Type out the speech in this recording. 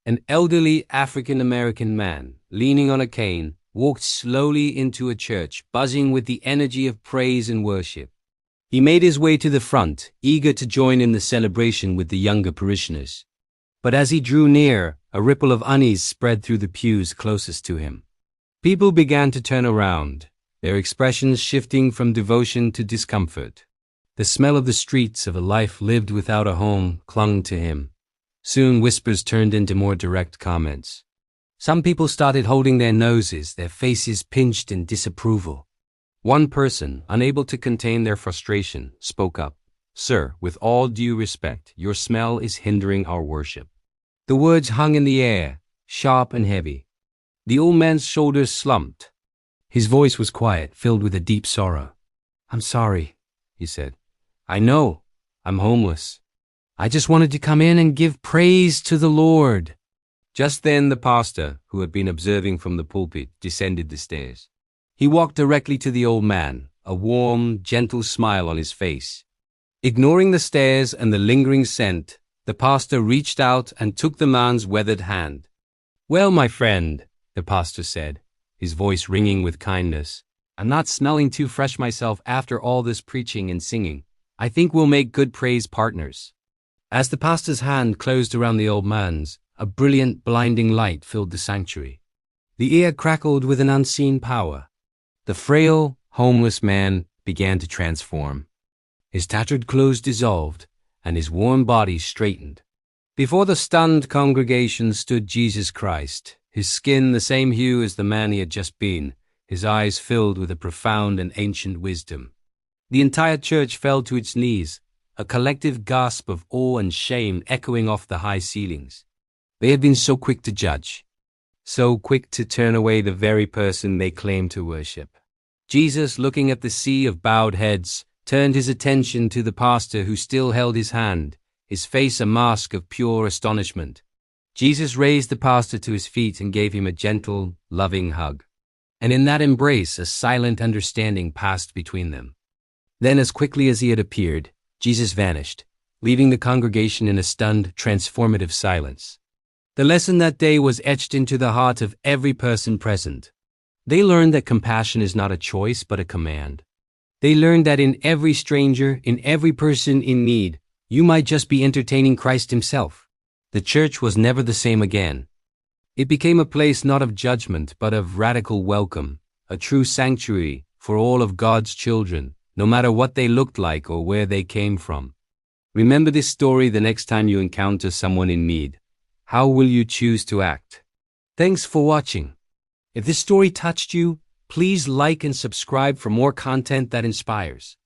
An elderly African-American man, leaning on a cane, walked slowly into a church, buzzing with the energy of praise and worship. He made his way to the front, eager to join in the celebration with the younger parishioners. But as he drew near, a ripple of unease spread through the pews closest to him. People began to turn around, their expressions shifting from devotion to discomfort. The smell of the streets of a life lived without a home clung to him. Soon whispers turned into more direct comments. Some people started holding their noses, their faces pinched in disapproval. One person, unable to contain their frustration, spoke up. "Sir, with all due respect, your smell is hindering our worship." The words hung in the air, sharp and heavy. The old man's shoulders slumped. His voice was quiet, filled with a deep sorrow. "I'm sorry," he said. "I know. I'm homeless. I just wanted to come in and give praise to the Lord." Just then the pastor, who had been observing from the pulpit, descended the stairs. He walked directly to the old man, a warm, gentle smile on his face. Ignoring the stairs and the lingering scent, the pastor reached out and took the man's weathered hand. "Well, my friend," the pastor said, his voice ringing with kindness, "I'm not smelling too fresh myself after all this preaching and singing. I think we'll make good praise partners." As the pastor's hand closed around the old man's, a brilliant, blinding light filled the sanctuary. The air crackled with an unseen power. The frail, homeless man began to transform. His tattered clothes dissolved, and his worn body straightened. Before the stunned congregation stood Jesus Christ, his skin the same hue as the man he had just been, his eyes filled with a profound and ancient wisdom. The entire church fell to its knees, a collective gasp of awe and shame echoing off the high ceilings. They had been so quick to judge, so quick to turn away the very person they claimed to worship. Jesus, looking at the sea of bowed heads, turned his attention to the pastor who still held his hand, his face a mask of pure astonishment. Jesus raised the pastor to his feet and gave him a gentle, loving hug. And in that embrace, a silent understanding passed between them. Then, as quickly as he had appeared, Jesus vanished, leaving the congregation in a stunned, transformative silence. The lesson that day was etched into the heart of every person present. They learned that compassion is not a choice but a command. They learned that in every stranger, in every person in need, you might just be entertaining Christ himself. The church was never the same again. It became a place not of judgment but of radical welcome, a true sanctuary for all of God's children, no matter what they looked like or where they came from. Remember this story the next time you encounter someone in need. How will you choose to act? Thanks for watching. If this story touched you, please like and subscribe for more content that inspires.